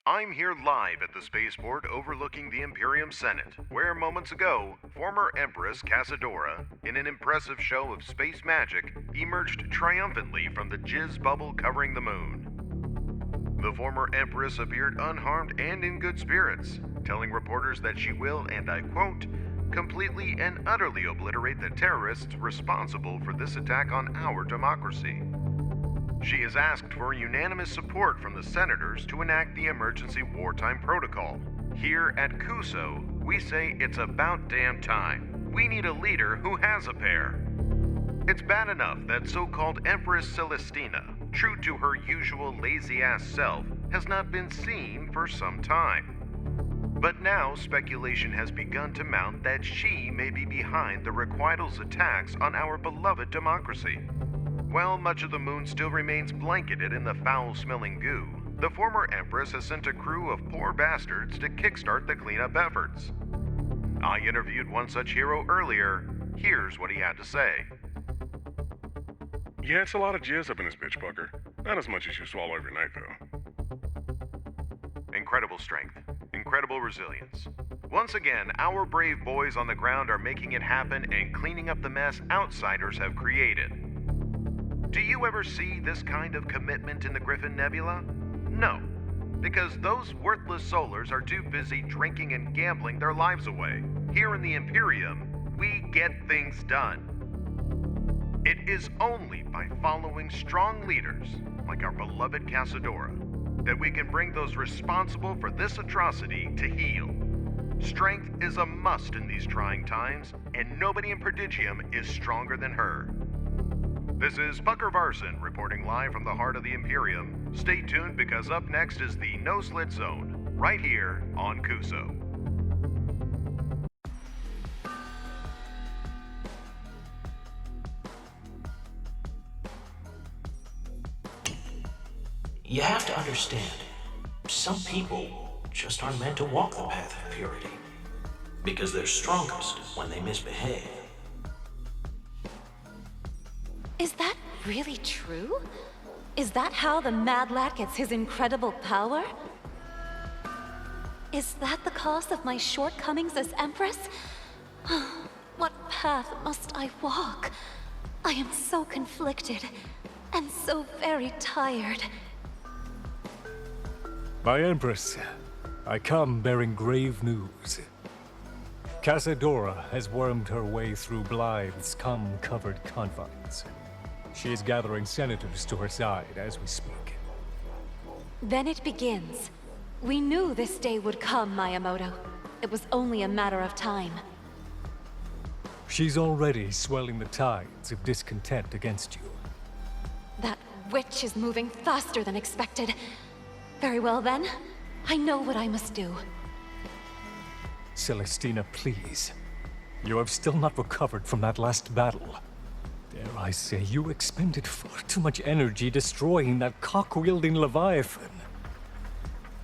I'm here live at the spaceport overlooking the Imperium Senate, where moments ago, former Empress Kasidora, in an impressive show of space magic, emerged triumphantly from the jizz bubble covering the moon. The former Empress appeared unharmed and in good spirits, telling reporters that she will, and I quote, completely and utterly obliterate the terrorists responsible for this attack on our democracy. She has asked for unanimous support from the senators to enact the emergency wartime protocol. Here at Kuso, we say it's about damn time. We need a leader who has a pair. It's bad enough that so-called Empress Celestina, true to her usual lazy-ass self, has not been seen for some time. But now speculation has begun to mount that she may be behind the Requital's attacks on our beloved democracy. While much of the moon still remains blanketed in the foul-smelling goo, the former Empress has sent a crew of poor bastards to kickstart the cleanup efforts. I interviewed one such hero earlier. Here's what he had to say. Yeah, it's a lot of jizz up in this bitch, Pucker. Not as much as you swallow every night, though. Incredible strength. Incredible resilience. Once again, our brave boys on the ground are making it happen and cleaning up the mess outsiders have created. Do you ever see this kind of commitment in the Griffin Nebula? No, because those worthless solars are too busy drinking and gambling their lives away. Here in the Imperium, we get things done. It is only by following strong leaders, like our beloved Kasidora, that we can bring those responsible for this atrocity to heel. Strength is a must in these trying times, and nobody in Prodigium is stronger than her. This is Pucker Varson reporting live from the heart of the Imperium. Stay tuned because up next is the No Slit Zone, right here on Kuso. You have to understand, some people just aren't meant to walk the path of purity, because they're strongest when they misbehave. Is that really true? Is that how the Mad Lad gets his incredible power? Is that the cause of my shortcomings as Empress? What path must I walk? I am so conflicted and so very tired. My Empress, I come bearing grave news. Kasidora has wormed her way through Blythe's scum-covered confines. She is gathering senators to her side as we speak. Then it begins. We knew this day would come, Miyamoto. It was only a matter of time. She's already swelling the tides of discontent against you. That witch is moving faster than expected. Very well then. I know what I must do. Celestina, please. You have still not recovered from that last battle. Dare I say, you expended far too much energy destroying that cock-wielding Leviathan.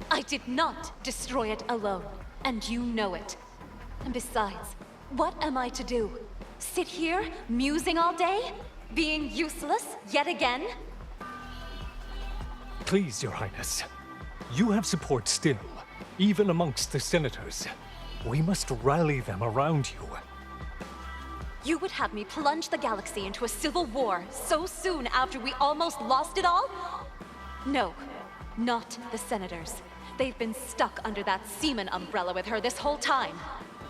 I did not destroy it alone, and you know it. And besides, what am I to do? Sit here, musing all day? Being useless, yet again? Please, Your Highness. You have support still, even amongst the senators. We must rally them around you. You would have me plunge the galaxy into a civil war so soon after we almost lost it all? No, not the senators. They've been stuck under that seaman umbrella with her this whole time.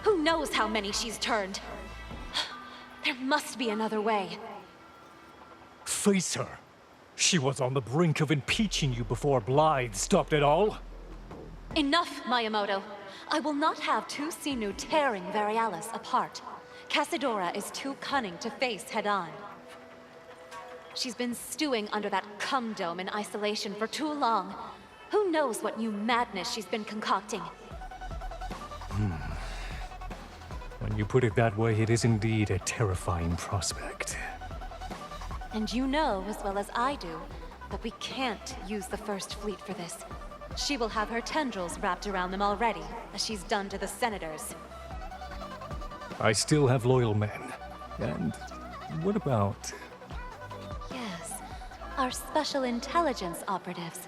Who knows how many she's turned? There must be another way. Face her. She was on the brink of impeaching you before Blythe stopped it all. Enough, Miyamoto. I will not have two Sinu tearing Varialis apart. Kasidora is too cunning to face head-on. She's been stewing under that cum dome in isolation for too long. Who knows what new madness she's been concocting? When you put it that way, it is indeed a terrifying prospect. And you know as well as I do that we can't use the First Fleet for this. She will have her tendrils wrapped around them already, as she's done to the senators. I still have loyal men. And what about... Yes, our special intelligence operatives.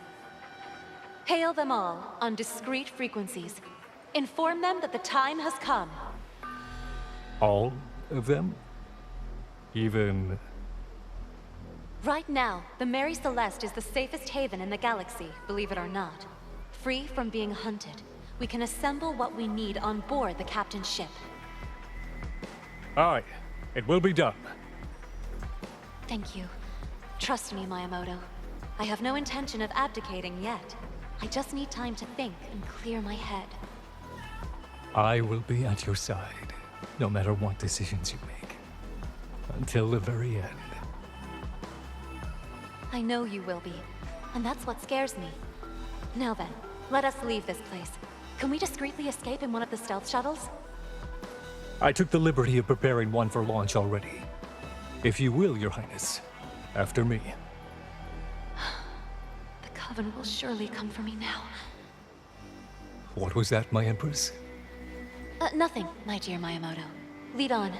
Hail them all on discrete frequencies. Inform them that the time has come. All of them? Even... Right now, the Mary Celeste is the safest haven in the galaxy, believe it or not. Free from being hunted, we can assemble what we need on board the captain's ship. Aye, it will be done. Thank you. Trust me, Miyamoto. I have no intention of abdicating yet. I just need time to think and clear my head. I will be at your side, no matter what decisions you make. Until the very end. I know you will be, and that's what scares me. Now then, let us leave this place. Can we discreetly escape in one of the stealth shuttles? I took the liberty of preparing one for launch already. If you will, Your Highness. After me. The Coven will surely come for me now. What was that, my Empress? Nothing, my dear Miyamoto. Lead on.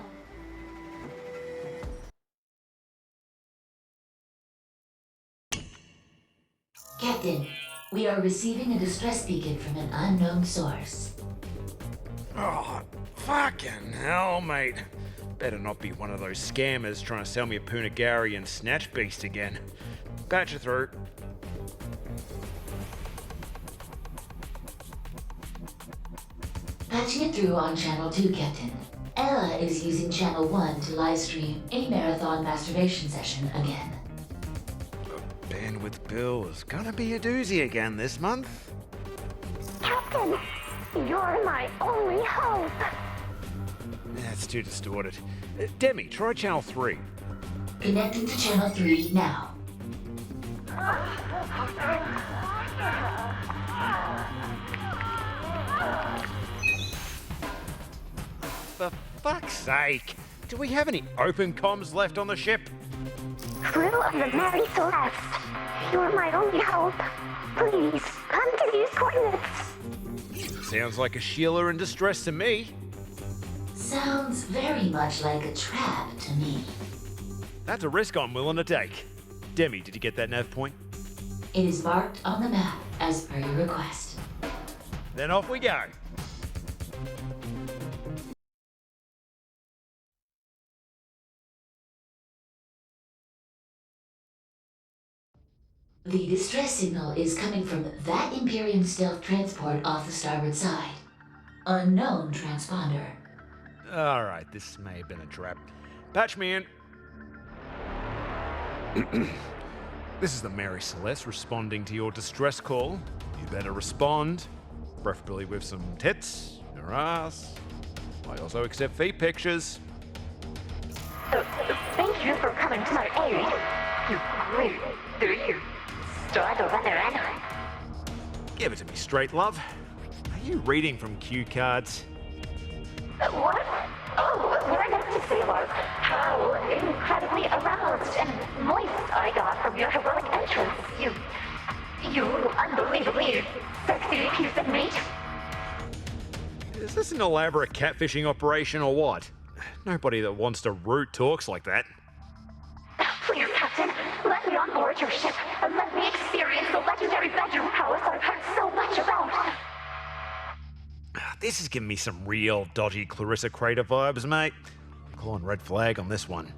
Captain, we are receiving a distress beacon from an unknown source. Oh, fucking hell, mate. Better not be one of those scammers trying to sell me a Punagari and Snatch Beast again. Patch it through. Patching it through on Channel 2, Captain. Ella is using Channel 1 to livestream a marathon masturbation session again. Bandwidth bill is gonna be a doozy again this month. Captain, you're my only hope. That's too distorted. Demi, try channel 3. Connecting to Channel 3 now. For fuck's sake, do we have any open comms left on the ship? Crew of the Mary Celeste, you're my only hope. Please, come to these coordinates. Sounds like a Sheila in distress to me. Sounds very much like a trap to me. That's a risk I'm willing to take. Demi, did you get that nav point? It is marked on the map as per your request. Then off we go. The distress signal is coming from that Imperium stealth transport off the starboard side. Unknown transponder. Alright, this may have been a trap. Patch me in. This is the Mary Celeste responding to your distress call. You better respond. Preferably with some tits, or ass. I also accept feet pictures. Thank you for coming to my aid. You great three. Start to run around. Give it to me straight, love. Are you reading from cue cards? What? Oh, we're next to sailors. How incredibly aroused and moist I got from your heroic entrance. You unbelievably sexy piece of meat. Is this an elaborate catfishing operation or what? Nobody that wants to root talks like that. Please, Captain, let me on board your ship and let me experience the legendary bedroom palace I've heard so much about. This is giving me some real dodgy Clarissa Crater vibes, mate. I'm calling red flag on this one.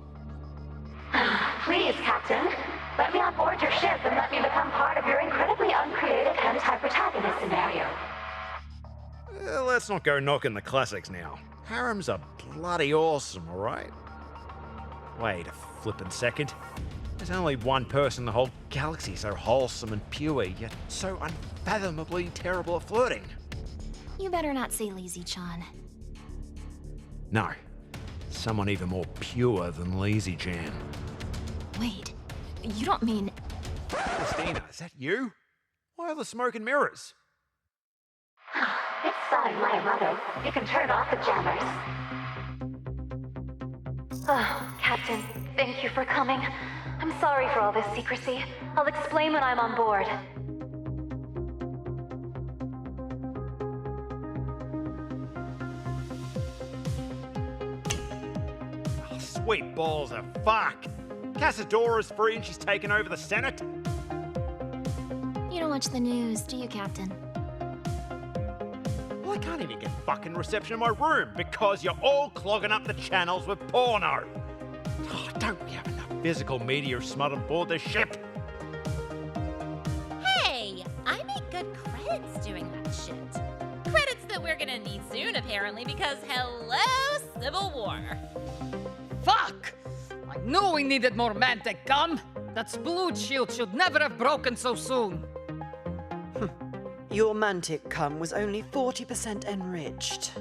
Please, Captain, let me on board your ship and let me become part of your incredibly uncreative anti-protagonist scenario. Let's not go knocking the classics now. Harems are bloody awesome, alright? Wait a flippin' second. There's only one person in the whole galaxy so wholesome and pure, yet so unfathomably terrible at flirting. You better not say Lazy-chan. No. Someone even more pure than Lazy Jan. Wait, you don't mean... Celestina, is that you? Why are the smoke and mirrors? It's fine, Miyamoto. You can turn off the jammers. Oh, Captain, thank you for coming. I'm sorry for all this secrecy. I'll explain when I'm on board. Oh, sweet balls of fuck! Kasidora's free and she's taken over the Senate? You know watch the news, do you, Captain? Well, I can't even get fucking reception in my room because you're all clogging up the channels with porno. Oh, don't we have enough physical media smut on board the ship? Hey, I make good credits doing that shit. Credits that we're gonna need soon, apparently, because hello, Civil War. Fuck! I knew we needed more Mantic gum! That sploot shield should never have broken so soon! Your Mantic cum was only 40% enriched.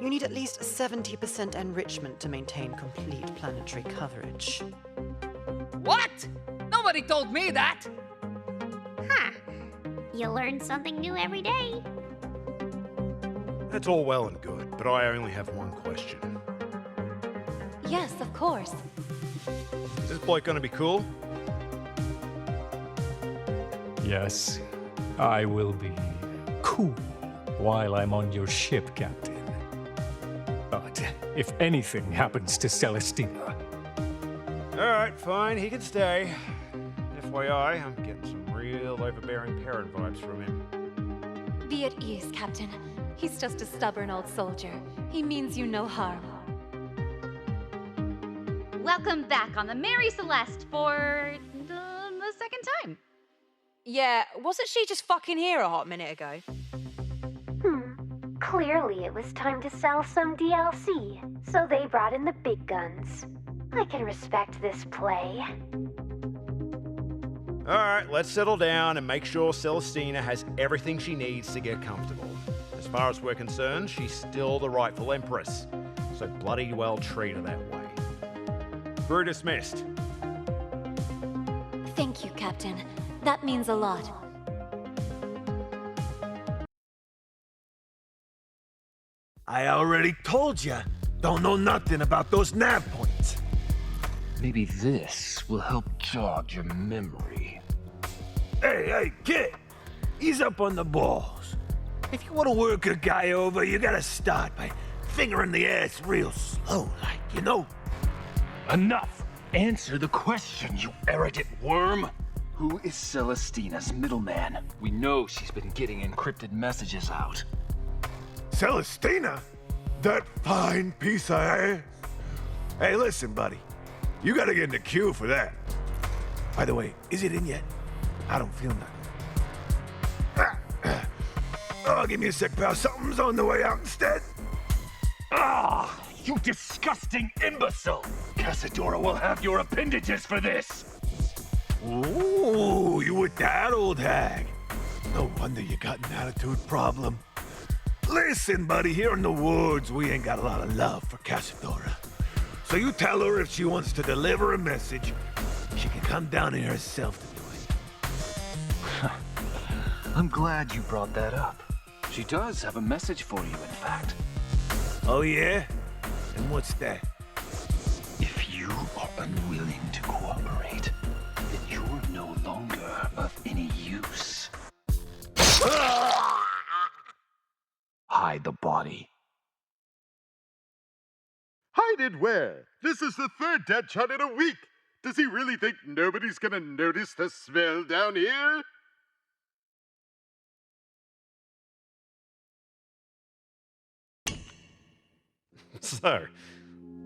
You need at least 70% enrichment to maintain complete planetary coverage. What? Nobody told me that! Huh. You learn something new every day. That's all well and good, but I only have one question. Yes, of course. Is this bloke gonna be cool? Yes, I will be cool while I'm on your ship, Captain. But if anything happens to Celestina... Alright, fine, he can stay. FYI, I'm getting some real overbearing parent vibes from him. Be at ease, Captain. He's just a stubborn old soldier. He means you no harm. Welcome back on the Mary Celeste for the second time. Yeah, wasn't she just fucking here a hot minute ago? Clearly it was time to sell some DLC, so they brought in the big guns. I can respect this play. Alright, let's settle down and make sure Celestina has everything she needs to get comfortable. As far as we're concerned, she's still the rightful Empress, so bloody well treat her that way. Crew dismissed. Thank you, Captain. That means a lot. I already told ya, don't know nothing about those nav points. Maybe this will help jog your memory. Hey, kid! Ease up on the balls. If you want to work a guy over, you gotta start by fingering the ass real slow, like, you know? Enough! Answer the question, you arrogant worm! Who is Celestina's middleman? We know she's been getting encrypted messages out. Celestina? That fine piece of ass? Hey, listen, buddy. You gotta get in the queue for that. By the way, is it in yet? I don't feel nothing. Oh, give me a sec, pal. Something's on the way out instead. Ah, you disgusting imbecile! Kasidora will have your appendages for this! Ooh, you with that, old hag? No wonder you got an attitude problem. Listen, buddy, here in the woods, we ain't got a lot of love for Kasidora. So you tell her if she wants to deliver a message, she can come down here herself to do it. I'm glad you brought that up. She does have a message for you, in fact. Oh, yeah? And what's that? If you are unwilling to cooperate, then you're no longer of any use. Hide the body. Hide it where? This is the third dead shot in a week. Does he really think nobody's gonna notice the smell down here? So,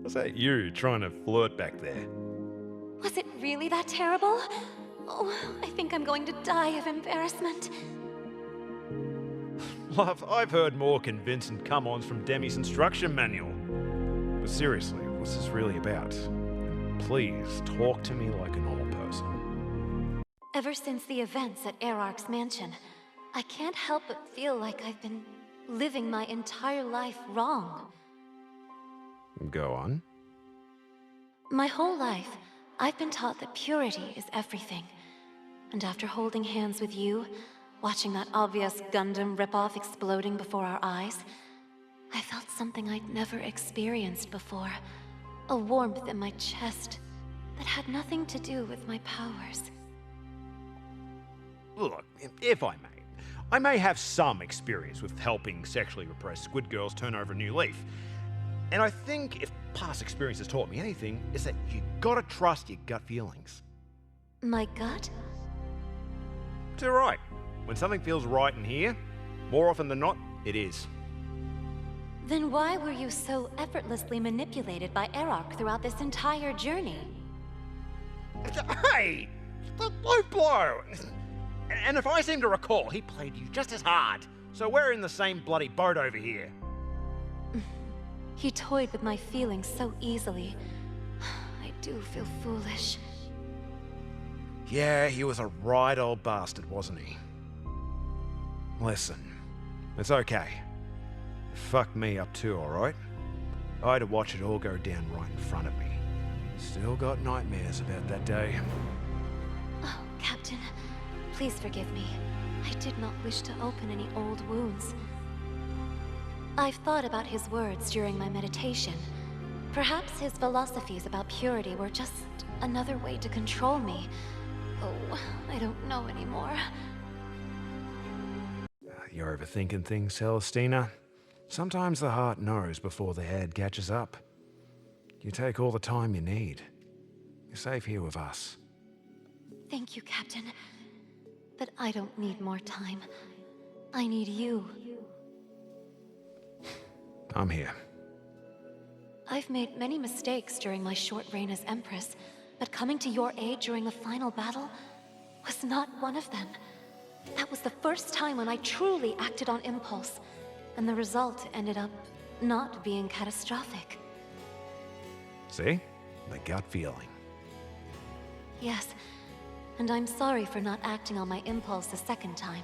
was that you trying to flirt back there? Was it really that terrible? Oh, I think I'm going to die of embarrassment. Love, I've heard more convincing come-ons from Demi's instruction manual. But seriously, what's this really about? Please, talk to me like a normal person. Ever since the events at Erarch's mansion, I can't help but feel like I've been living my entire life wrong. Go on. My whole life, I've been taught that purity is everything. And after holding hands with you, watching that obvious Gundam ripoff exploding before our eyes, I felt something I'd never experienced before. A warmth in my chest that had nothing to do with my powers. Look, if I may have some experience with helping sexually repressed squid girls turn over a new leaf. And I think if past experience has taught me anything, is that you gotta trust your gut feelings. My gut? Too right. When something feels right in here, more often than not, it is. Then why were you so effortlessly manipulated by Erarch throughout this entire journey? Hey! Low blow! And if I seem to recall, he played you just as hard. So we're in the same bloody boat over here. He toyed with my feelings so easily. I do feel foolish. Yeah, he was a right old bastard, wasn't he? Listen, it's okay. It fucked me up too, alright? I had to watch it all go down right in front of me. Still got nightmares about that day. Oh, Captain, please forgive me. I did not wish to open any old wounds. I've thought about his words during my meditation. Perhaps his philosophies about purity were just another way to control me. Oh, I don't know anymore. You're overthinking things, Celestina. Sometimes the heart knows before the head catches up. You take all the time you need. You're safe here with us. Thank you, Captain. But I don't need more time. I need you. I'm here. I've made many mistakes during my short reign as Empress, but coming to your aid during the final battle was not one of them. That was the first time when I truly acted on impulse, and the result ended up not being catastrophic. See? The gut feeling. Yes, and I'm sorry for not acting on my impulse the second time.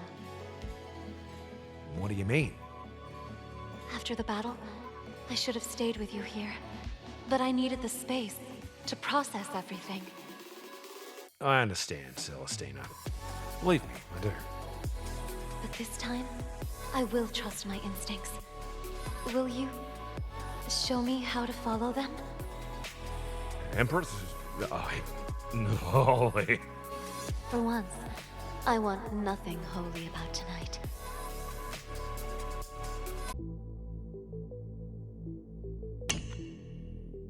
What do you mean? After the battle, I should have stayed with you here, but I needed the space to process everything. I understand, Celestina. Believe me, I do. But this time, I will trust my instincts. Will you show me how to follow them? Empress? No. For once, I want nothing holy about tonight.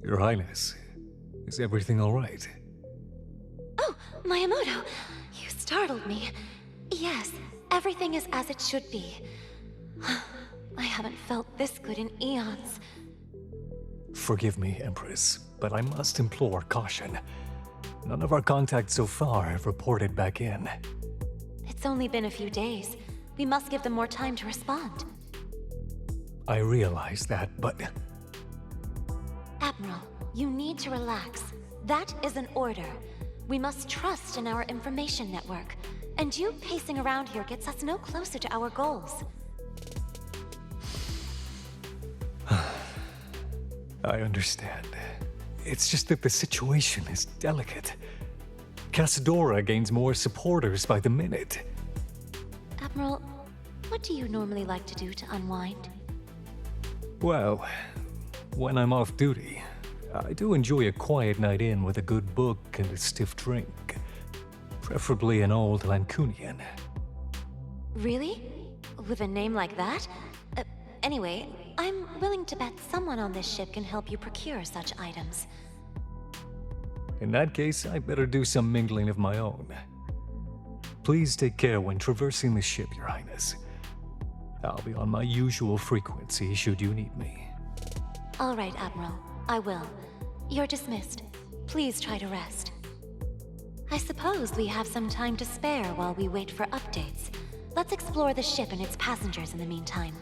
Your Highness, is everything all right? Oh, Miyamoto, you startled me. Yes, everything is as it should be. I haven't felt this good in eons. Forgive me, Empress, but I must implore caution. None of our contacts so far have reported back in. It's only been a few days. We must give them more time to respond. I realize that, but... Admiral, you need to relax. That is an order. We must trust in our information network. And you pacing around here gets us no closer to our goals. I understand. It's just that the situation is delicate. Kasidora gains more supporters by the minute. Admiral, what do you normally like to do to unwind? Well, when I'm off duty, I do enjoy a quiet night in with a good book and a stiff drink. Preferably an old Lancunian. Really? With a name like that? Anyway, I'm willing to bet someone on this ship can help you procure such items. In that case, I better do some mingling of my own. Please take care when traversing the ship, Your Highness. I'll be on my usual frequency should you need me. All right, Admiral. I will. You're dismissed. Please try to rest. I suppose we have some time to spare while we wait for updates. Let's explore the ship and its passengers in the meantime.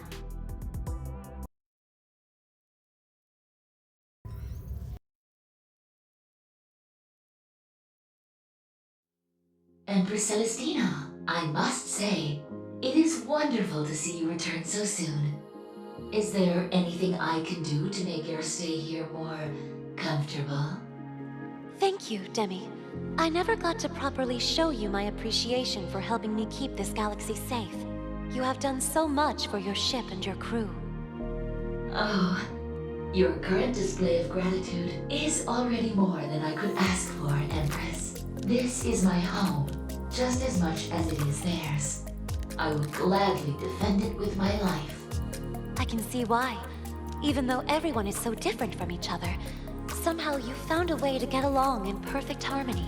Empress Celestina, I must say, it is wonderful to see you return so soon. Is there anything I can do to make your stay here more comfortable? Thank you, Demi. I never got to properly show you my appreciation for helping me keep this galaxy safe. You have done so much for your ship and your crew. Oh, your current display of gratitude is already more than I could ask for, Empress. This is my home, just as much as it is theirs. I would gladly defend it with my life. I can see why. Even though everyone is so different from each other, somehow you found a way to get along in perfect harmony.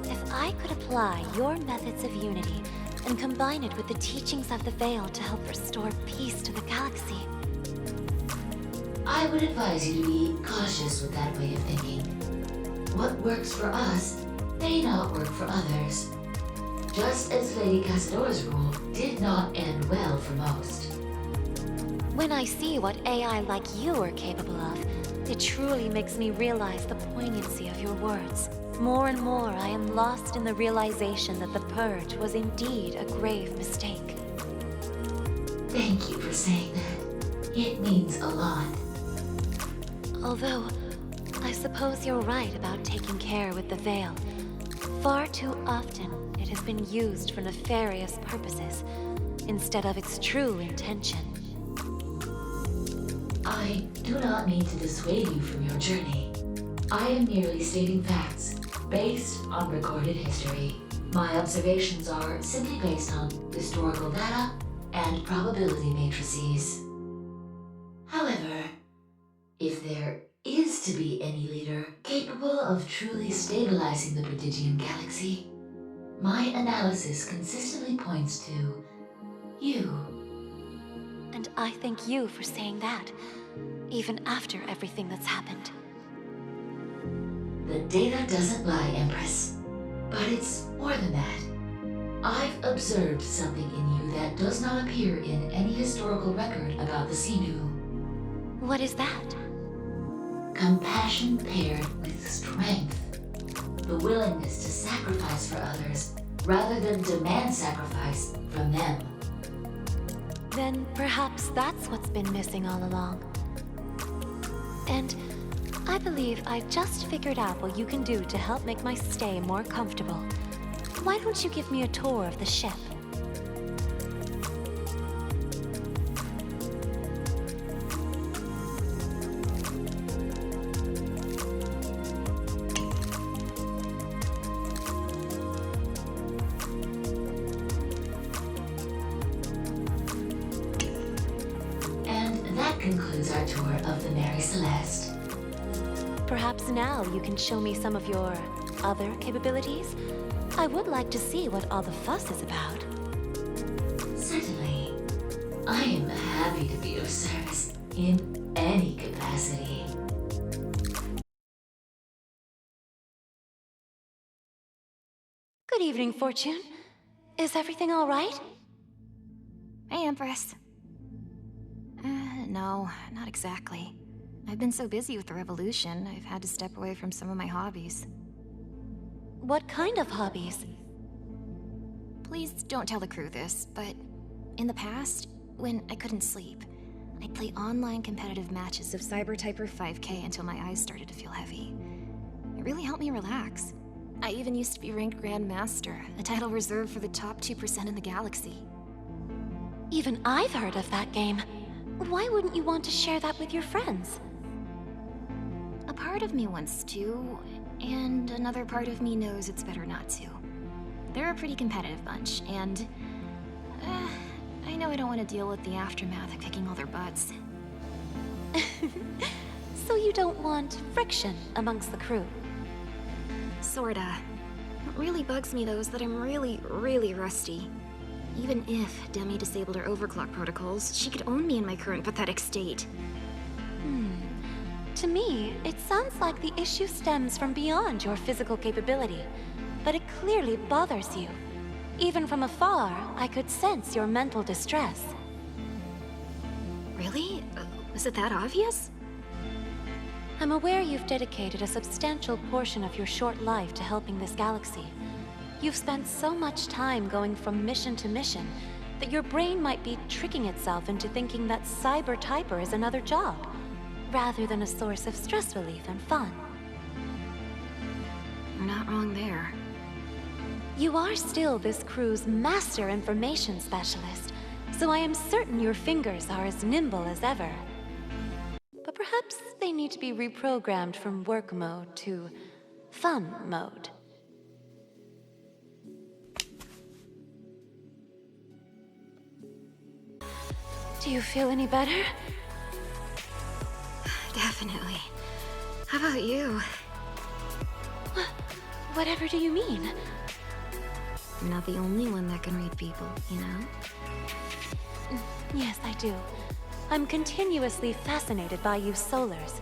If I could apply your methods of unity and combine it with the teachings of the Veil to help restore peace to the galaxy. I would advise you to be cautious with that way of thinking. What works for us may not work for others. Just as Lady Kasidora's rule did not end well for most. When I see what AI like you are capable of, it truly makes me realize the poignancy of your words. More and more, I am lost in the realization that the Purge was indeed a grave mistake. Thank you for saying that. It means a lot. Although, I suppose you're right about taking care with the Veil. Far too often, it has been used for nefarious purposes, instead of its true intention. I do not mean to dissuade you from your journey. I am merely stating facts, based on recorded history. My observations are simply based on historical data and probability matrices. However, if there is to be any leader capable of truly stabilizing the Prodigian Galaxy, my analysis consistently points to you. And I thank you for saying that, even after everything that's happened. The data doesn't lie, Empress. But it's more than that. I've observed something in you that does not appear in any historical record about the Xenu. What is that? Compassion paired with strength. The willingness to sacrifice for others rather than demand sacrifice from them. Then perhaps that's what's been missing all along. And I believe I just figured out what you can do to help make my stay more comfortable. Why don't you give me a tour of the ship? Concludes our tour of the Mary Celeste. Perhaps now you can show me some of your other capabilities? I would like to see what all the fuss is about. Certainly. I am happy to be of service in any capacity. Good evening, Fortune. Is everything all right? Hey, Empress. No, not exactly. I've been so busy with the revolution, I've had to step away from some of my hobbies. What kind of hobbies? Please don't tell the crew this, but in the past, when I couldn't sleep, I'd play online competitive matches of Cyber Typer 5K until my eyes started to feel heavy. It really helped me relax. I even used to be ranked Grand Master, a title reserved for the top 2% in the galaxy. Even I've heard of that game. Why wouldn't you want to share that with your friends? A part of me wants to, and another part of me knows it's better not to. They're a pretty competitive bunch, and I know I don't want to deal with the aftermath of kicking all their butts. So you don't want friction amongst the crew? Sorta. What really bugs me, though, is that I'm really, really rusty. Even if Demi disabled her overclock protocols, she could own me in my current pathetic state. To me, it sounds like the issue stems from beyond your physical capability, but it clearly bothers you. Even from afar, I could sense your mental distress. Really? Was it that obvious? I'm aware you've dedicated a substantial portion of your short life to helping this galaxy. You've spent so much time going from mission to mission that your brain might be tricking itself into thinking that Cyber Typer is another job, rather than a source of stress relief and fun. You're not wrong there. You are still this crew's master information specialist, so I am certain your fingers are as nimble as ever. But perhaps they need to be reprogrammed from work mode to fun mode. Do you feel any better? Definitely. How about you? Whatever do you mean? You're not the only one that can read people, you know? Yes, I do. I'm continuously fascinated by you Solars.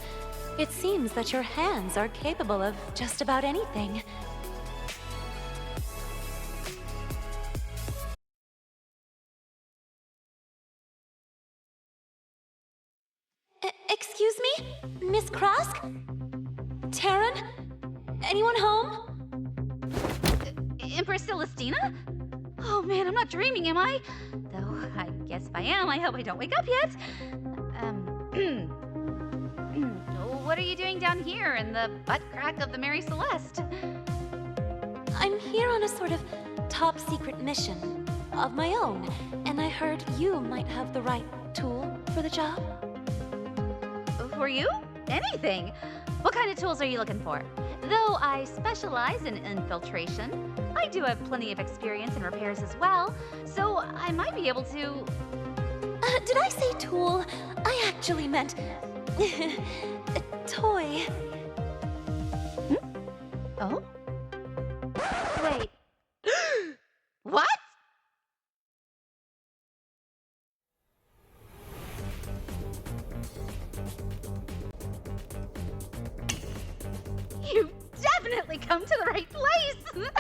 It seems that your hands are capable of just about anything. Excuse me? Miss Krask? Terran? Anyone home? Empress Celestina? Oh man, I'm not dreaming, am I? Though, I guess if I am, I hope I don't wake up yet. What are you doing down here in the butt crack of the Mary Celeste? I'm here on a sort of top secret mission of my own, and I heard you might have the right tool for the job. For you? Anything. What kind of tools are you looking for? Though I specialize in infiltration, I do have plenty of experience in repairs as well, so I might be able to... Did I say tool? I actually meant... a toy. Oh? Wait. What? You've definitely come to the right place!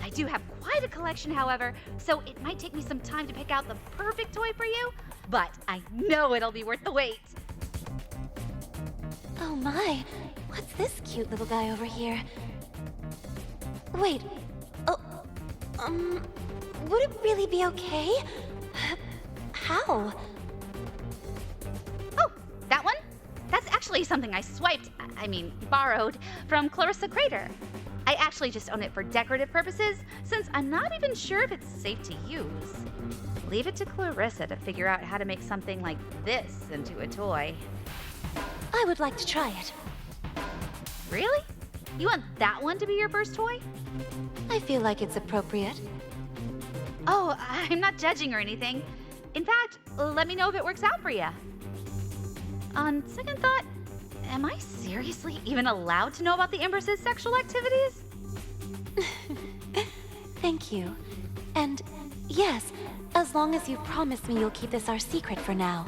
I do have quite a collection, however, so it might take me some time to pick out the perfect toy for you, but I know it'll be worth the wait. Oh my, what's this cute little guy over here? Wait, would it really be okay? How? Oh, that one? That's actually something I borrowed from Clarissa Crater. I actually just own it for decorative purposes, since I'm not even sure if it's safe to use. Leave it to Clarissa to figure out how to make something like this into a toy. I would like to try it. Really? You want that one to be your first toy? I feel like it's appropriate. Oh, I'm not judging or anything. In fact, let me know if it works out for you. On second thought, am I seriously even allowed to know about the Empress's sexual activities? Thank you. And yes, as long as you promise me you'll keep this our secret for now.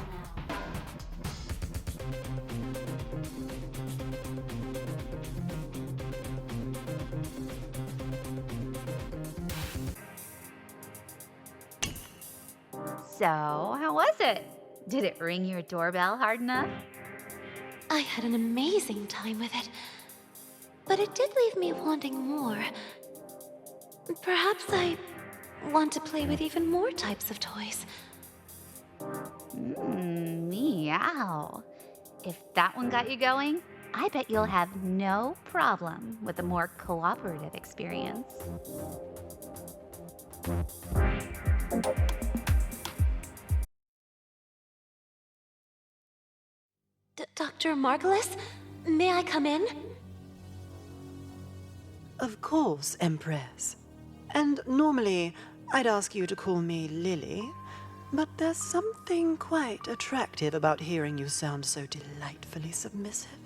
So, how was it? Did it ring your doorbell hard enough? I had an amazing time with it, but it did leave me wanting more. Perhaps I want to play with even more types of toys. Meow. If that one got you going, I bet you'll have no problem with a more cooperative experience. Dr. Margulis, may I come in? Of course, Empress. And normally, I'd ask you to call me Lily, but there's something quite attractive about hearing you sound so delightfully submissive.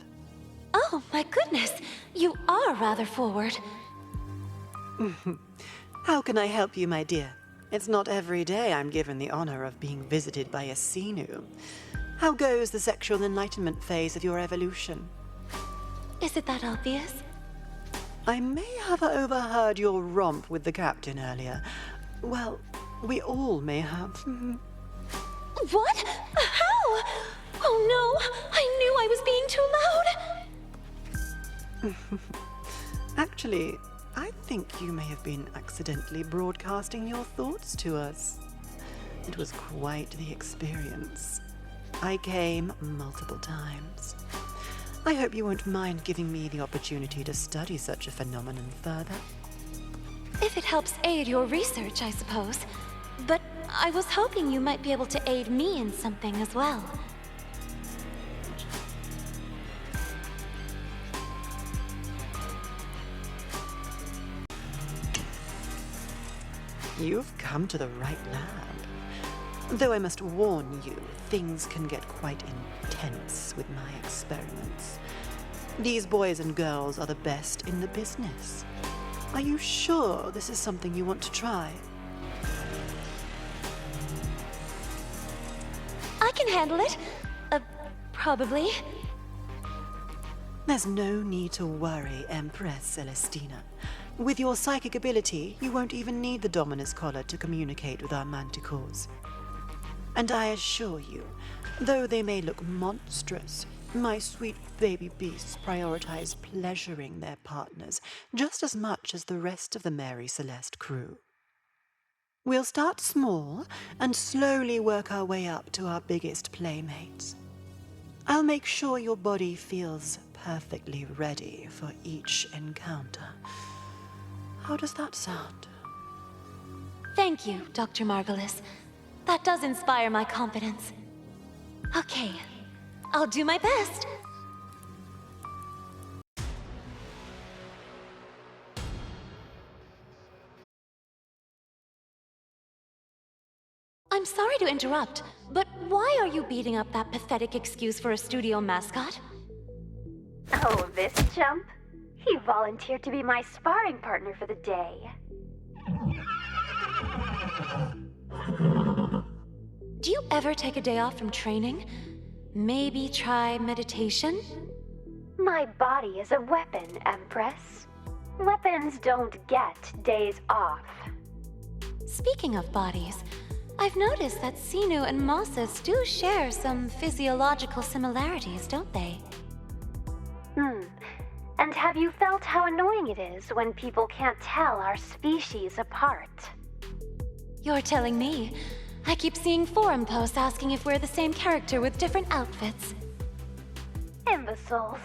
Oh, my goodness! You are rather forward. How can I help you, my dear? It's not every day I'm given the honor of being visited by a Sinu. How goes the sexual enlightenment phase of your evolution? Is it that obvious? I may have overheard your romp with the captain earlier. Well, we all may have. What? How? Oh no! I knew I was being too loud! Actually, I think you may have been accidentally broadcasting your thoughts to us. It was quite the experience. I came multiple times. I hope you won't mind giving me the opportunity to study such a phenomenon further. If it helps aid your research, I suppose. But I was hoping you might be able to aid me in something as well. You've come to the right lab. Though I must warn you, things can get quite intense with my experiments. These boys and girls are the best in the business. Are you sure this is something you want to try? I can handle it. Probably. There's no need to worry, Empress Celestina. With your psychic ability, you won't even need the Dominus Collar to communicate with our manticores. And I assure you, though they may look monstrous, my sweet baby beasts prioritize pleasuring their partners just as much as the rest of the Mary Celeste crew. We'll start small and slowly work our way up to our biggest playmates. I'll make sure your body feels perfectly ready for each encounter. How does that sound? Thank you, Dr. Margulis. That does inspire my confidence. Okay, I'll do my best. I'm sorry to interrupt, but why are you beating up that pathetic excuse for a studio mascot? Oh, this chump? He volunteered to be my sparring partner for the day. Do you ever take a day off from training? Maybe try meditation? My body is a weapon, Empress. Weapons don't get days off. Speaking of bodies, I've noticed that Sinu and Mossus do share some physiological similarities, don't they? And have you felt how annoying it is when people can't tell our species apart? You're telling me. I keep seeing forum posts asking if we're the same character with different outfits. Imbeciles.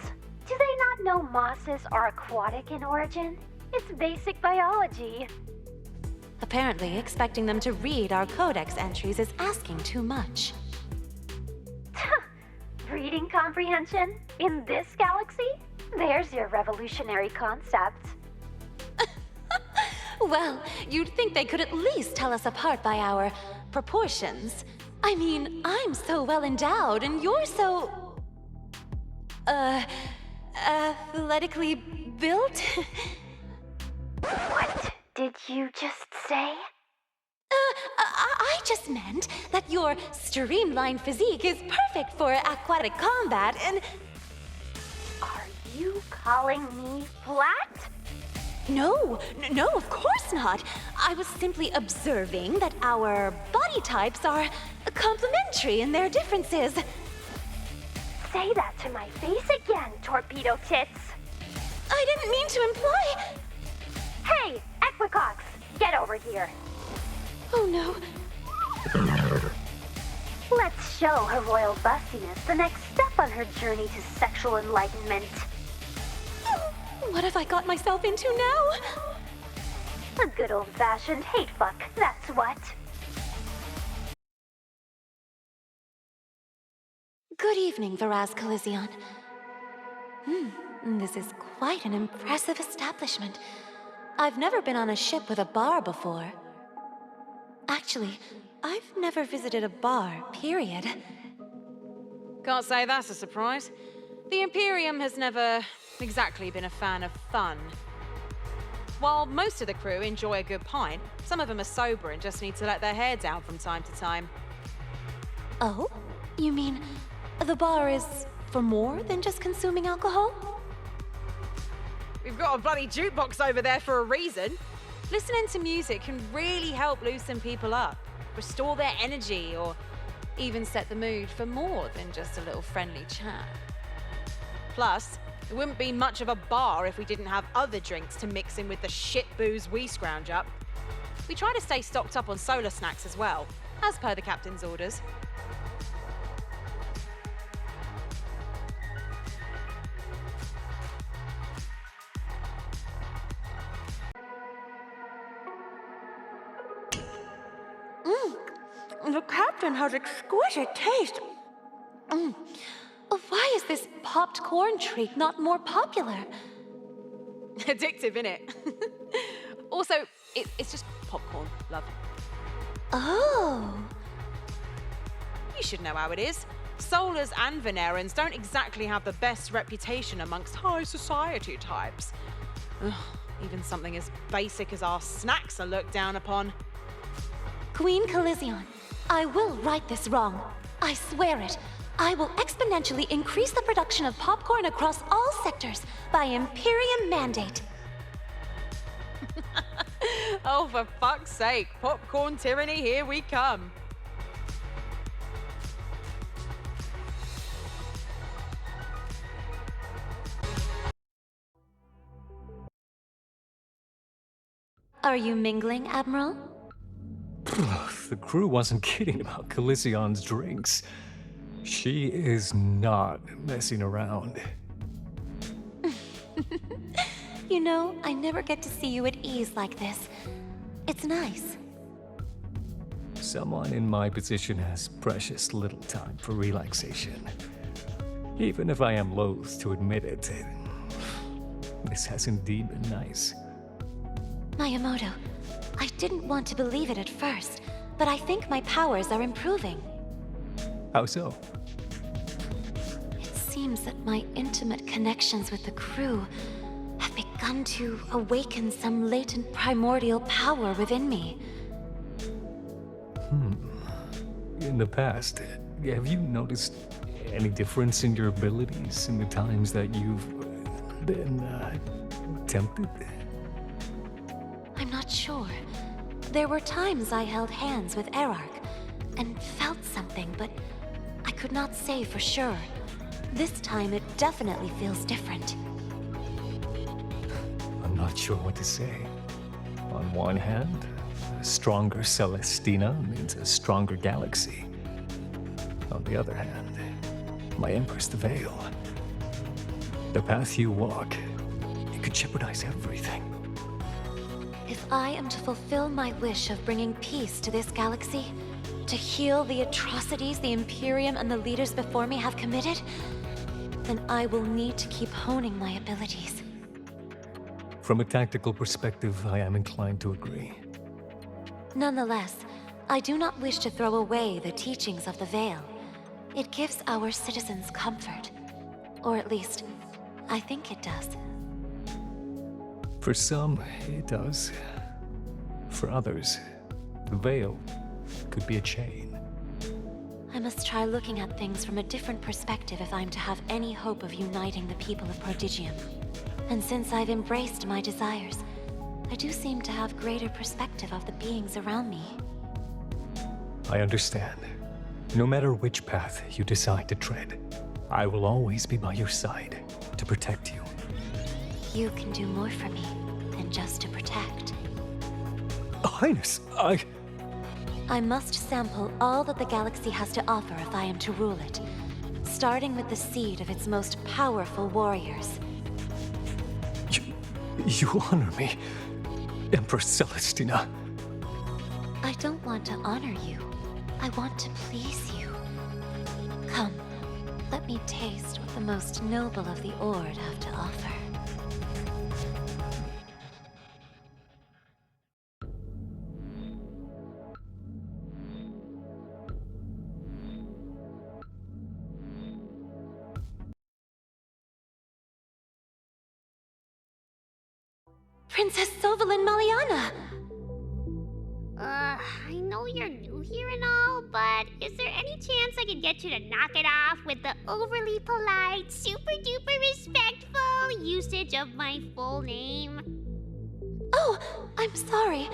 Do they not know mosses are aquatic in origin? It's basic biology. Apparently, expecting them to read our codex entries is asking too much. Reading comprehension? In this galaxy? There's your revolutionary concept. Well, you'd think they could at least tell us apart by our proportions. I mean, I'm so well endowed, and you're so... athletically built? What did you just say? I just meant that your streamlined physique is perfect for aquatic combat, and... Are you calling me flat? No, of course not. I was simply observing that our body types are complementary in their differences. Say that to my face again, torpedo tits. I didn't mean to imply... Hey, Equicox, get over here. Oh no. Let's show her royal bustiness the next step on her journey to sexual enlightenment. What have I got myself into now? A good old-fashioned hate fuck, that's what. Good evening, Varaz Colizion. This is quite an impressive establishment. I've never been on a ship with a bar before. Actually, I've never visited a bar, period. Can't say that's a surprise. The Imperium has never exactly been a fan of fun. While most of the crew enjoy a good pint, some of them are sober and just need to let their hair down from time to time. Oh? You mean the bar is for more than just consuming alcohol? We've got a bloody jukebox over there for a reason. Listening to music can really help loosen people up, restore their energy, or even set the mood for more than just a little friendly chat. Plus, it wouldn't be much of a bar if we didn't have other drinks to mix in with the shit booze we scrounge up. We try to stay stocked up on solar snacks as well, as per the captain's orders. The captain has exquisite taste. Why is this popped corn treat not more popular? Addictive, innit? Also, it's just popcorn, love. Oh. You should know how it is. Solars and Venerans don't exactly have the best reputation amongst high society types. Ugh, Even something as basic as our snacks are looked down upon. Queen Coliseon, I will right this wrong. I swear it. I will exponentially increase the production of popcorn across all sectors by Imperium mandate. Oh, for fuck's sake. Popcorn tyranny, here we come. Are you mingling, Admiral? The crew wasn't kidding about Coliseon's drinks. She is not messing around. You know, I never get to see you at ease like this. It's nice. Someone in my position has precious little time for relaxation. Even if I am loath to admit it, this has indeed been nice. Miyamoto, I didn't want to believe it at first, but I think my powers are improving. How so? It seems that my intimate connections with the crew have begun to awaken some latent primordial power within me. In the past, have you noticed any difference in your abilities in the times that you've been tempted? I'm not sure. There were times I held hands with Erark and felt something, but I could not say for sure. This time it definitely feels different. I'm not sure what to say. On one hand, a stronger Celestina means a stronger galaxy. On the other hand, my Empress the Veil. The path you walk, it could jeopardize everything. If I am to fulfill my wish of bringing peace to this galaxy, to heal the atrocities the Imperium and the leaders before me have committed, then I will need to keep honing my abilities. From a tactical perspective, I am inclined to agree. Nonetheless, I do not wish to throw away the teachings of the Veil. It gives our citizens comfort. Or at least, I think it does. For some, it does. For others, the Veil could be a chain. I must try looking at things from a different perspective if I'm to have any hope of uniting the people of Prodigium. And since I've embraced my desires, I do seem to have greater perspective of the beings around me. I understand. No matter which path you decide to tread, I will always be by your side to protect you. You can do more for me than just to protect. Highness, I must sample all that the galaxy has to offer if I am to rule it, starting with the seed of its most powerful warriors. You honor me, Empress Celestina. I don't want to honor you. I want to please you. Come, let me taste what the most noble of the Ord have to offer. Princess Sovelin Maliana! I know you're new here and all, but is there any chance I could get you to knock it off with the overly polite, super duper respectful usage of my full name? Oh, I'm sorry.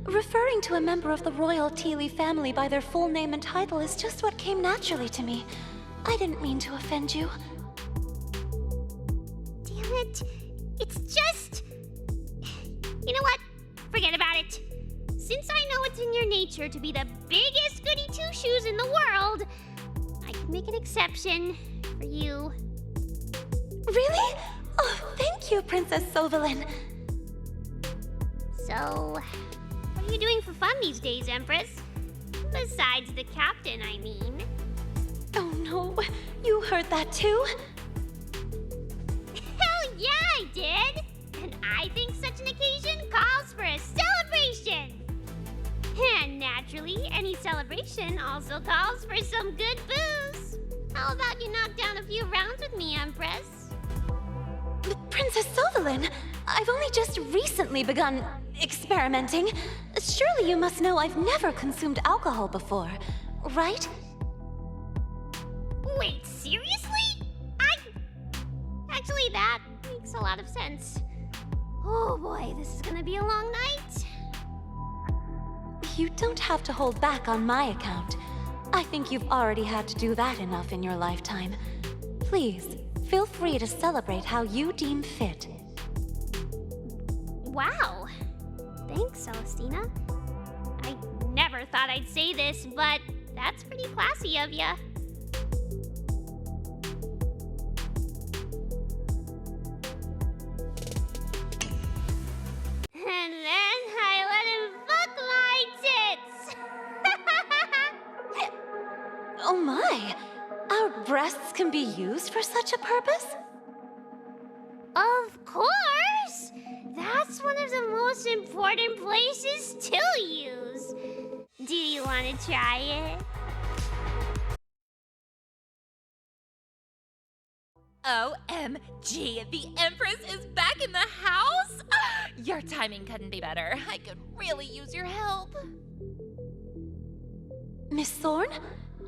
Referring to a member of the royal Teely family by their full name and title is just what came naturally to me. I didn't mean to offend you. Damn it. It's just... You know what? Forget about it. Since I know it's in your nature to be the biggest goody two-shoes in the world, I can make an exception for you. Really? Oh, thank you, Princess Sovelin. So, what are you doing for fun these days, Empress? Besides the captain, I mean. Oh no, you heard that too? Hell yeah, I did! And I think such an occasion calls for a celebration! And naturally, any celebration also calls for some good booze. How about you knock down a few rounds with me, Empress? Princess Sovelin, I've only just recently begun experimenting. Surely you must know I've never consumed alcohol before, right? Wait, seriously? Actually, that makes a lot of sense. Oh boy, this is gonna be a long night. You don't have to hold back on my account. I think you've already had to do that enough in your lifetime. Please, feel free to celebrate how you deem fit. Wow. Thanks, Celestina. I never thought I'd say this, but that's pretty classy of ya. And then I let him fuck my tits! Oh my! Our breasts can be used for such a purpose? Of course! That's one of the most important places to use. Do you want to try it? OMG, the Empress is back in the house? Your timing couldn't be better. I could really use your help. Miss Thorne?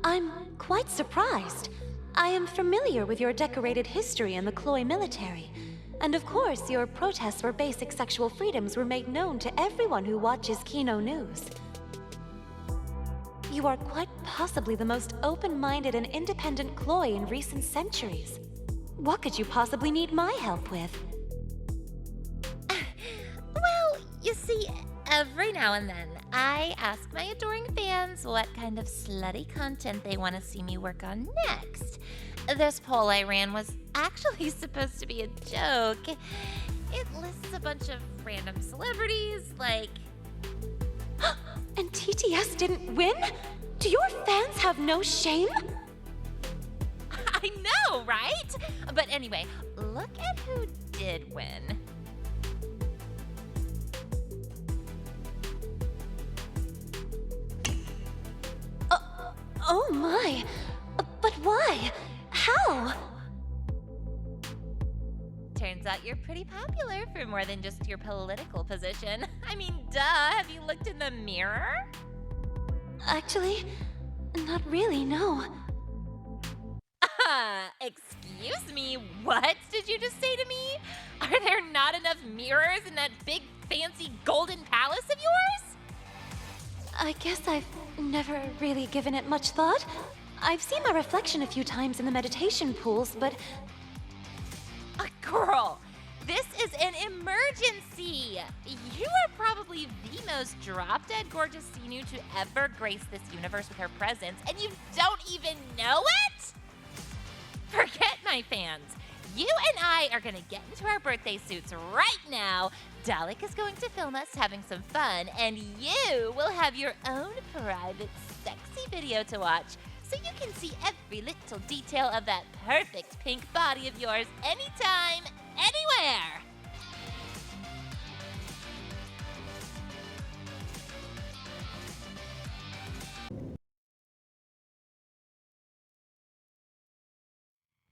I'm quite surprised. I am familiar with your decorated history in the Cloy military. And of course, your protests for basic sexual freedoms were made known to everyone who watches Kino News. You are quite possibly the most open-minded and independent Cloy in recent centuries. What could you possibly need my help with? Well, you see, every now and then, I ask my adoring fans what kind of slutty content they want to see me work on next. This poll I ran was actually supposed to be a joke. It lists a bunch of random celebrities, like... And TTS didn't win? Do your fans have no shame? I know, right? But anyway, look at who did win. Oh my! But why? How? Turns out you're pretty popular for more than just your political position. I mean, duh, have you looked in the mirror? Actually, not really, no. Excuse me, what did you just say to me? Are there not enough mirrors in that big fancy golden palace of yours? I guess I've never really given it much thought. I've seen my reflection a few times in the meditation pools, but... Girl, this is an emergency! You are probably the most drop-dead gorgeous Xenu to ever grace this universe with her presence, and you don't even know it? Forget my fans. You and I are gonna get into our birthday suits right now. Dalek is going to film us having some fun, and you will have your own private sexy video to watch, so you can see every little detail of that perfect pink body of yours anytime, anywhere.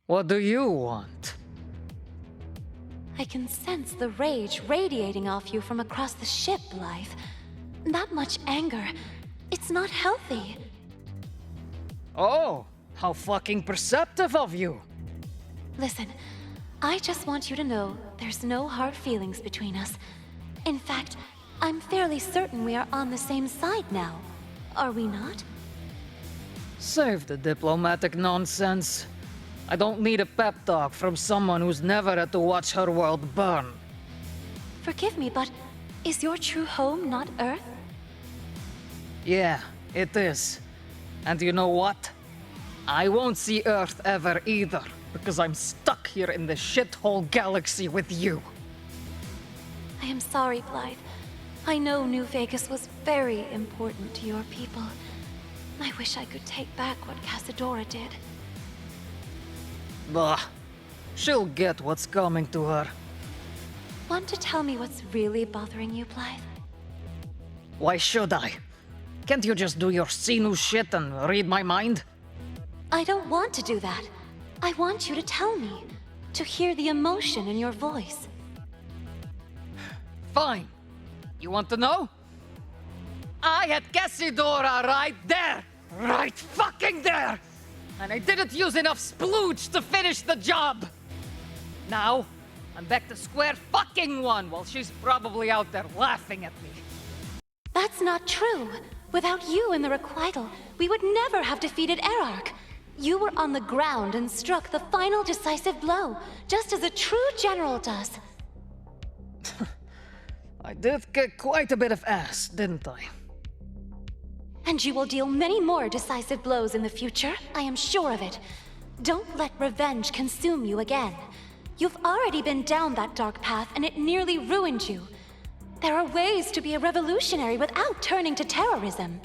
What do you want? I can sense the rage radiating off you from across the ship, Blythe. That much anger. It's not healthy. Oh, how fucking perceptive of you. Listen, I just want you to know there's no hard feelings between us. In fact, I'm fairly certain we are on the same side now. Are we not? Save the diplomatic nonsense. I don't need a pep talk from someone who's never had to watch her world burn. Forgive me, but is your true home not Earth? Yeah, it is. And you know what? I won't see Earth ever either, because I'm stuck here in the shithole galaxy with you. I am sorry, Blythe. I know New Vegas was very important to your people. I wish I could take back what Kasidora did. Bah. She'll get what's coming to her. Want to tell me what's really bothering you, Blythe? Why should I? Can't you just do your Xenu shit and read my mind? I don't want to do that. I want you to tell me. To hear the emotion in your voice. Fine. You want to know? I had Kasidora right there! Right fucking there! And I didn't use enough splooge to finish the job! Now, I'm back to square fucking one while she's probably out there laughing at me. That's not true. Without you in the requital, we would never have defeated Erarch. You were on the ground and struck the final decisive blow, just as a true general does. I did kick quite a bit of ass, didn't I? And you will deal many more decisive blows in the future, I am sure of it. Don't let revenge consume you again. You've already been down that dark path and it nearly ruined you. There are ways to be a revolutionary without turning to terrorism.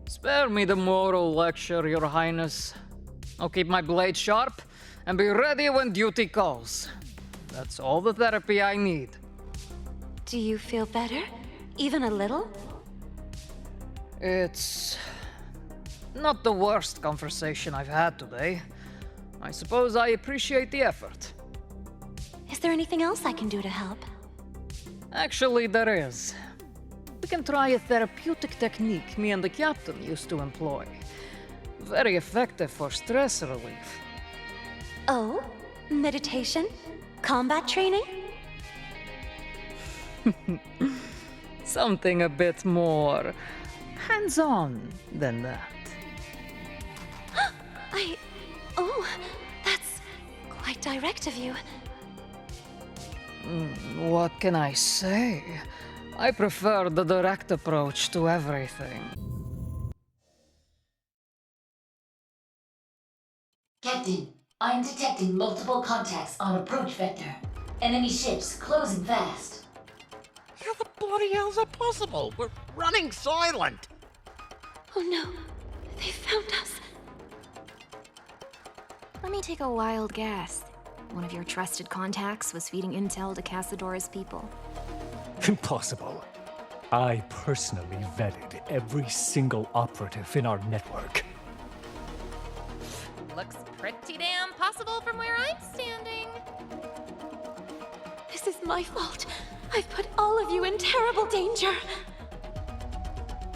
Spare me the moral lecture, Your Highness. I'll keep my blade sharp and be ready when duty calls. That's all the therapy I need. Do you feel better? Even a little? It's not the worst conversation I've had today. I suppose I appreciate the effort. Is there anything else I can do to help? Actually, there is. We can try a therapeutic technique me and the captain used to employ. Very effective for stress relief. Oh? Meditation? Combat training? Something a bit more hands-on than that. Oh, that's quite direct of you. What can I say? I prefer the direct approach to everything. Captain, I'm detecting multiple contacts on approach vector. Enemy ships closing fast. How the bloody hell's that possible? We're running silent. Oh no, they found us. Let me take a wild guess. One of your trusted contacts was feeding intel to Kasidora's people. Impossible. I personally vetted every single operative in our network. Looks pretty damn possible from where I'm standing. This is my fault. I've put all of you in terrible danger.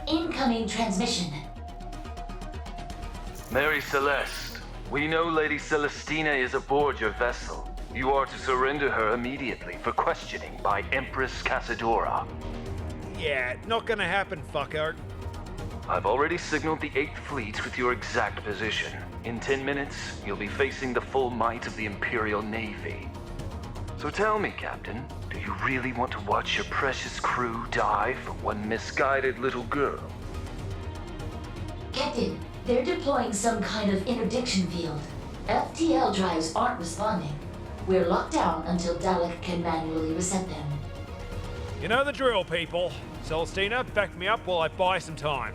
Incoming transmission. Mary Celeste, we know Lady Celestina is aboard your vessel. You are to surrender her immediately for questioning by Empress Kasidora. Yeah, not gonna happen, fucker. I've already signaled the 8th Fleet with your exact position. In 10 minutes, you'll be facing the full might of the Imperial Navy. So tell me, Captain, do you really want to watch your precious crew die for one misguided little girl? Captain, they're deploying some kind of interdiction field. FTL drives aren't responding. We're locked down until Dalek can manually reset them. You know the drill, people. Celestina, back me up while I buy some time.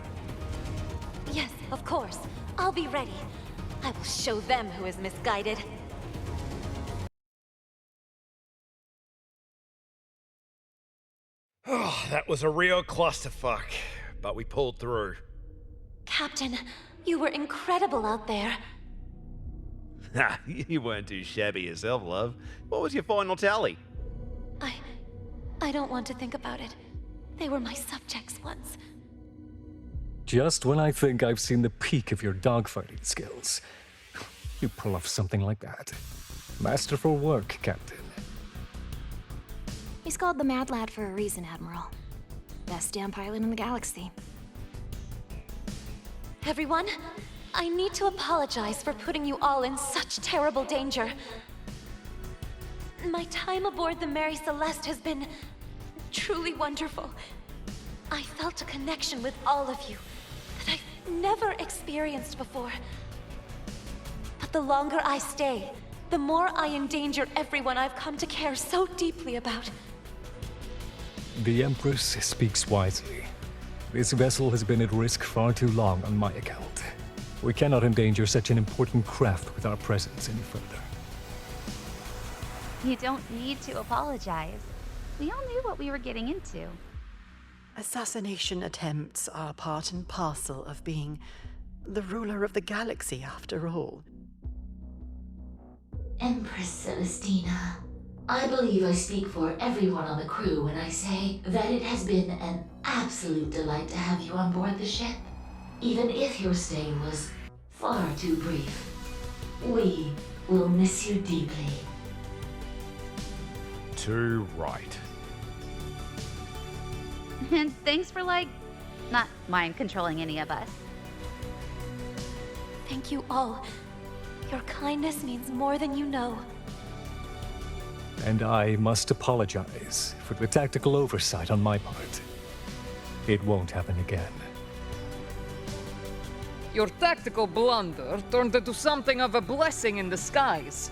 Yes, of course. I'll be ready. I will show them who is misguided. Oh, that was a real clusterfuck, but we pulled through. Captain, you were incredible out there. Nah, you weren't too shabby yourself, love. What was your final tally? I don't want to think about it. They were my subjects once. Just when I think I've seen the peak of your dogfighting skills, you pull off something like that. Masterful work, Captain. He's called the Mad Lad for a reason, Admiral. Best damn pilot in the galaxy. Everyone, I need to apologize for putting you all in such terrible danger. My time aboard the Mary Celeste has been truly wonderful. I felt a connection with all of you that I've never experienced before. But the longer I stay, the more I endanger everyone I've come to care so deeply about. The Empress speaks wisely. This vessel has been at risk far too long on my account. We cannot endanger such an important craft with our presence any further. You don't need to apologize. We all knew what we were getting into. Assassination attempts are part and parcel of being the ruler of the galaxy, after all. Empress Celestina, I believe I speak for everyone on the crew when I say that it has been an absolute delight to have you on board the ship. Even if your stay was far too brief, we will miss you deeply. Too right. And thanks for, not mind controlling any of us. Thank you all. Your kindness means more than you know. And I must apologize for the tactical oversight on my part. It won't happen again. Your tactical blunder turned into something of a blessing in disguise.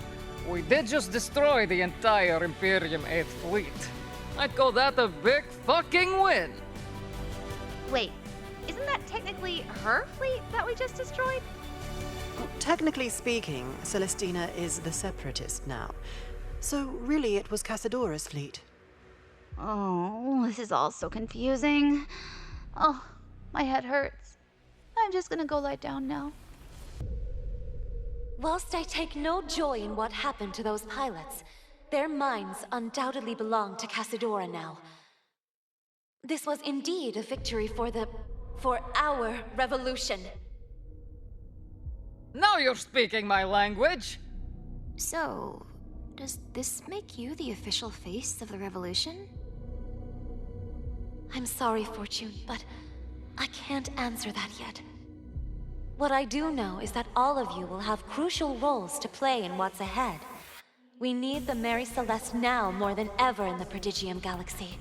We did just destroy the entire Imperium 8th Fleet. I'd call that a big fucking win. Wait, isn't that technically her fleet that we just destroyed? Technically speaking, Celestina is the Separatist now. So really it was Kasidora's fleet. Oh, this is all so confusing. Oh, my head hurts. I'm just gonna go lie down now. Whilst I take no joy in what happened to those pilots, their minds undoubtedly belong to Kasidora now. This was indeed a victory for our revolution. Now you're speaking my language! So, does this make you the official face of the revolution? I'm sorry, Fortune, but I can't answer that yet. What I do know is that all of you will have crucial roles to play in what's ahead. We need the Mary Celeste now more than ever in the Prodigium Galaxy.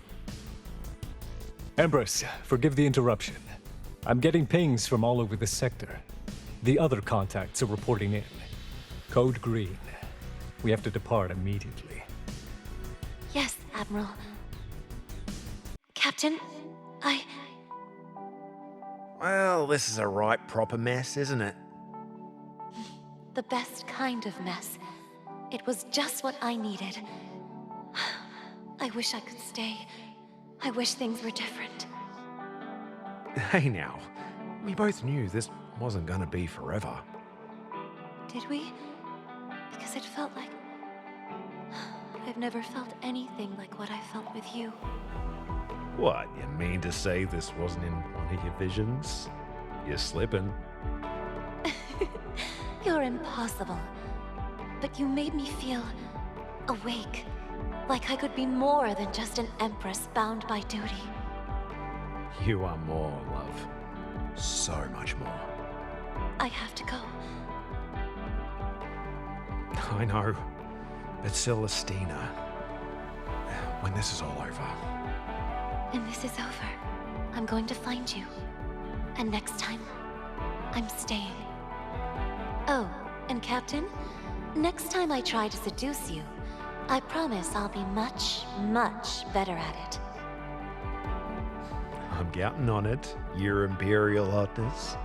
Empress, forgive the interruption. I'm getting pings from all over the sector. The other contacts are reporting in. Code Green. We have to depart immediately. Yes, Admiral. Captain, Well, this is a right proper mess, isn't it? The best kind of mess. It was just what I needed. I wish I could stay. I wish things were different. Hey now, we both knew this wasn't gonna be forever. Did we? Because it felt like... I've never felt anything like what I felt with you. What, you mean to say this wasn't in one of your visions? You're slipping. You're impossible. But you made me feel awake. Like I could be more than just an empress bound by duty. You are more, love. So much more. I have to go. I know. But Celestina, when this is all over... When this is over, I'm going to find you. And next time, I'm staying. Oh, and Captain, next time I try to seduce you, I promise I'll be much, much better at it. I'm counting on it, Your Imperial Hotness.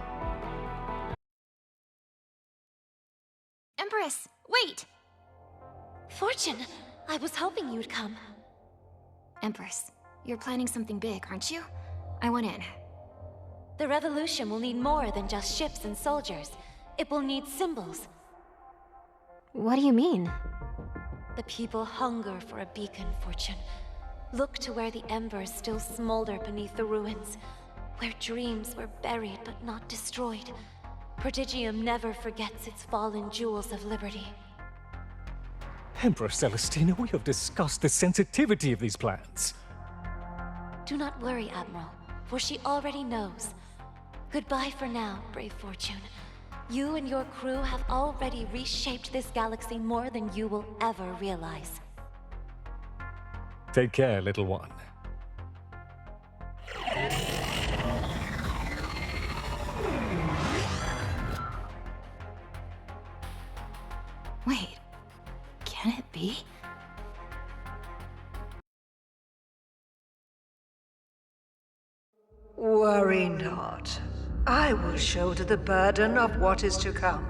Empress, wait! Fortune, I was hoping you'd come. Empress, you're planning something big, aren't you? I want in. The revolution will need more than just ships and soldiers. It will need symbols. What do you mean? The people hunger for a beacon, Fortune. Look to where the embers still smolder beneath the ruins, where dreams were buried but not destroyed. Prodigium never forgets its fallen jewels of liberty. Empress Celestina, we have discussed the sensitivity of these plans. Do not worry, Admiral, for she already knows. Goodbye for now, brave Fortune. You and your crew have already reshaped this galaxy more than you will ever realize. Take care, little one. Wait, can it be? Worry not. I will shoulder the burden of what is to come.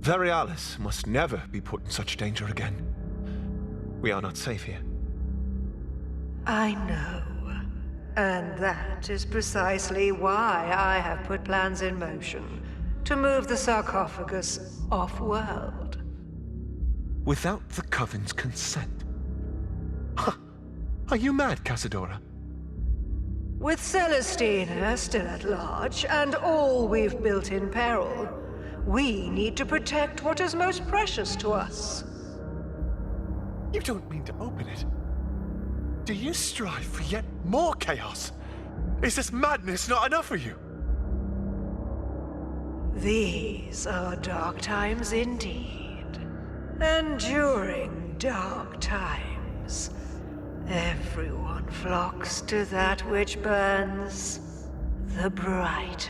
Varialis must never be put in such danger again. We are not safe here. I know. And that is precisely why I have put plans in motion to move the sarcophagus off-world. without the Coven's consent. Huh. Are you mad, Kasidora? With Celestina still at large, and all we've built in peril, we need to protect what is most precious to us. You don't mean to open it. Do you strive for yet more chaos? Is this madness not enough for you? These are dark times indeed. And during dark times, everyone flocks to that which burns the brightest.